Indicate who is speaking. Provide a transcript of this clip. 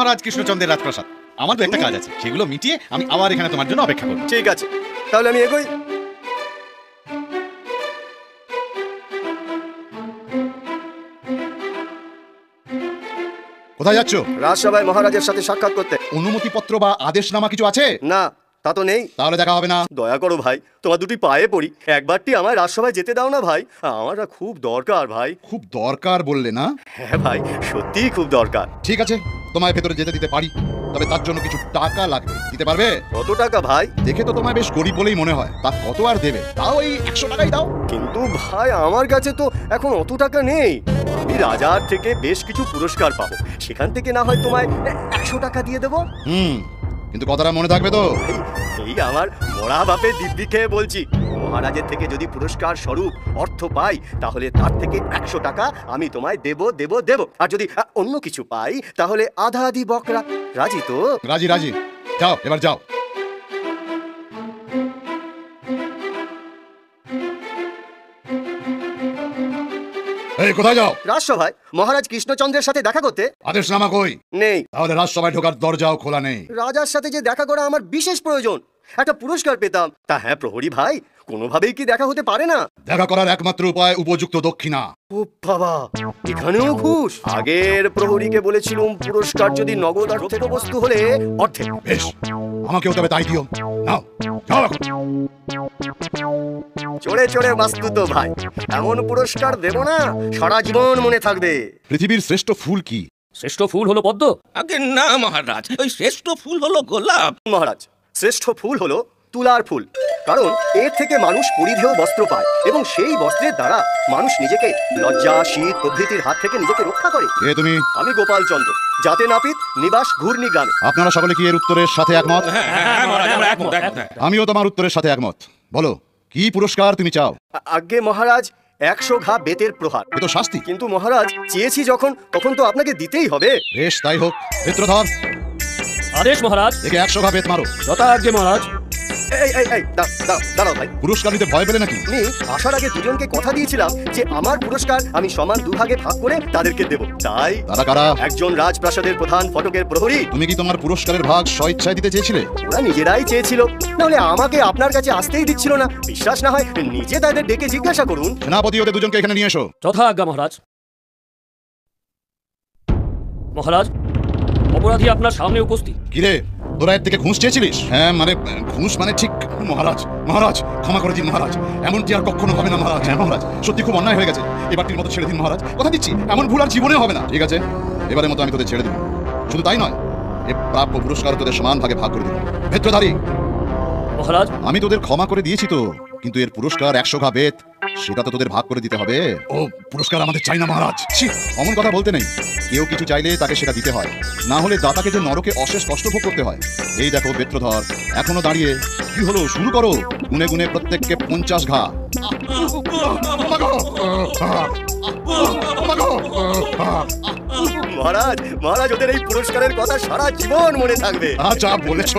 Speaker 1: মহারাজ কৃষ্ণচন্দ্রের রাজপ্রাসাদ। আমার তো একটা কাজ আছে, সেগুলো মিটিয়ে আমি আবার এখানে তোমার জন্য অপেক্ষা করব।
Speaker 2: ঠিক আছে, তাহলে আমি এগোই।
Speaker 1: কোথায় যাচ্ছ?
Speaker 2: রাজসভায় মহারাজের সাথে সাক্ষাৎ করতে।
Speaker 1: অনুমতিপত্র বা আদেশনামা কিছু আছে?
Speaker 2: না, তা তো নেই।
Speaker 1: তাহলে দেখা হবে না।
Speaker 2: দয়া করো ভাই, তোমার দুটি পায়ে পড়ি, একবারটি আমার রাজসভায় যেতে দাও না ভাই। আমার খুব দরকার ভাই।
Speaker 1: খুব দরকার বললে না?
Speaker 2: হ্যাঁ ভাই, সত্যিই খুব দরকার।
Speaker 1: ঠিক আছে, তোমায় ভেতরে যেতে দিতে পারি, তবে তার জন্য কিছু টাকা লাগবে। দিতে পারবে?
Speaker 2: কত টাকা ভাই?
Speaker 1: দেখে তো তোমায় বেশ গরিব বলেই মনে হয়, তা কত আর দেবে? তাও এই 100 টাকাই দাও।
Speaker 2: কিন্তু ভাই, আমার কাছে তো এখন অত টাকা নেই। আমি রাজার থেকে বেশ কিছু পুরস্কার পাবো, সেখান থেকে না হয় তোমায় 100 টাকা দিয়ে দেবো।
Speaker 1: কিন্তু কথাটা মনে থাকবে তো?
Speaker 2: এই আমার মরা বাপের দিব্যি খেয়ে বলছি, মহারাজের থেকে যদি পুরস্কার স্বরূপ অর্থ পাই, তাহলে তার থেকে 100 টাকা আমি তোমায় দেব দেব দেব। আর যদি অন্য কিছু পাই, তাহলে আধা আধি বকরা। রাজি তো?
Speaker 1: রাজি রাজি। যাও, এবার যাও। এই কোথায় যাও?
Speaker 2: রাজসভায় মহারাজ কৃষ্ণচন্দ্রের সাথে দেখা করতে।
Speaker 1: আদেশনামা কই?
Speaker 2: নেই।
Speaker 1: তাহলে রাজসভায় ঢোকার দরজাও খোলা নেই।
Speaker 2: রাজার সাথে যে দেখা করা আমার বিশেষ প্রয়োজন, একটা পুরস্কার পেতাম। তা হ্যাঁ প্রহরী ভাই, কোনোভাবেই কি দেখা হতে পারে না?
Speaker 1: দেখা করার একমাত্র উপায় উপযুক্ত দক্ষিণা।
Speaker 2: ও বাবা, এখানেও ঘুষ? আগের প্রহরীকে বলেছিলুম পুরস্কার যদি নগদ অর্থের বস্তু হলে অর্ধেক।
Speaker 1: বেশ, আমাকেও তবে তাই দিও। নাও, যাও এখন।
Speaker 2: চড়ে চড়ে মাস্তুত ভাই, এমন পুরস্কার দেব না, সারা জীবন মনে থাকবে।
Speaker 1: পৃথিবীর শ্রেষ্ঠ ফুল কি?
Speaker 3: শ্রেষ্ঠ ফুল হলো পদ্ম।
Speaker 4: আগে না মহারাজ, ওই শ্রেষ্ঠ ফুল হলো গোলাপ।
Speaker 2: মহারাজ, শ্রেষ্ঠ ফুল হলো তুলার ফুল, কারণ এর থেকে মানুষ পরিধেয় বস্ত্র পায় এবং সেই বস্ত্রের দ্বারা মানুষ নিজেকে লজ্জা, শীত প্রভৃতির হাত থেকে নিজেকে রক্ষা করে।
Speaker 1: কে তুমি?
Speaker 2: আমি গোপাল চন্দ্র, জাতে নাপিত, নিবাস ঘূর্ণি গ্রামে।
Speaker 1: আপনারা সকলে কি এর উত্তরের সাথে একমত?
Speaker 4: হ্যাঁ মহারাজ, আমরা একমত, একমত।
Speaker 1: আমিও তোমার উত্তরের সাথে একমত। বলো, কি পুরস্কার তুমি চাও?
Speaker 2: আজ্ঞে মহারাজ, 100 ঘা বেতের প্রহার।
Speaker 1: এ তো শাস্তি।
Speaker 2: কিন্তু মহারাজ, চেয়েছি যখন, তখন তো আপনাকে দিতেই হবে।
Speaker 1: বেশ, তাই হোক। চিত্রধর,
Speaker 3: আদেশ মহারাজ।
Speaker 1: একে 100 ঘা বেত মারো।
Speaker 3: যথাজ্ঞে মহারাজ।
Speaker 2: এই দাঁড়াও ভাই।
Speaker 1: পুরস্কার দিতে ভয় পেলে নাকি?
Speaker 2: আমি আসার আগে দুজনকে কথা দিয়েছিলাম যে আমার পুরস্কার আমি সমান দুভাগে ভাগ করে তাদেরকে দেব। তাই
Speaker 1: তারা কারা?
Speaker 2: একজন রাজপ্রাসাদের প্রধান ফটকের প্রহরী।
Speaker 1: তুমি কি তোমার পুরস্কারের ভাগ স্বইচ্ছায় দিতে চেয়েছিলে?
Speaker 2: ওরা নিজেরাই চেয়েছিল, নাহলে আমাকে আপনার কাছে আসতেই দিচ্ছিল না। বিশ্বাস না হয় নিজে তাদের ডেকে জিজ্ঞাসা করুন।
Speaker 1: সেনাপতি, ওদের দুজনকে এখানে নিয়ে এসো।
Speaker 3: যথাজ্ঞা মহারাজ। মহারাজ, অপরাধী আপনার সামনে উপস্থিত।
Speaker 1: কিরে, তোরা এর থেকে ঘুষ চেয়েছিলিস? হ্যাঁ, মানে ঘুষ মানে ঠিক। মহারাজ, মহারাজ ক্ষমা করে দিন মহারাজ, এমনটি আর কখনো হবে না মহারাজ। হ্যাঁ মহারাজ, সত্যি খুব অন্যায় হয়ে গেছে, এবারটির মতো ছেড়ে দিন মহারাজ, কথা দিচ্ছি এমন ভুল আর জীবনে হবে না। ঠিক আছে, এবারের মতো আমি তোদের ছেড়ে দিব। শুধু তাই নয়, এ প্রাপ্য পুরস্কার তোদের সমান ভাগে ভাগ করে দিব। ভেত্রধারী
Speaker 3: মহারাজ,
Speaker 1: আমি তোদের ক্ষমা করে দিয়েছি তো, কিন্তু এর পুরস্কার 100 ঘা বেত, সেটা তো তোদের ভাগ করে দিতে হবে। ও পুরস্কার আমাদের চাই না মহারাজ। ছি, অমন কথা বলতে নেই। কেউ কিছু চাইলে তাকে সেটা দিতে হয়, না হলে দাতাকে যে নরকে অশেষ কষ্ট ভোগ করতে হয়। এই দেখো বেত্রধর, এখনো দাঁড়িয়ে। কি হলো, শুরু করো। গুনে গুনে প্রত্যেককে 50 ঘা।
Speaker 2: মহারাজ, মহারাজ, ওদের এই পুরস্কারের কথা সারা জীবন মনে থাকবে।
Speaker 1: যা বলেছো।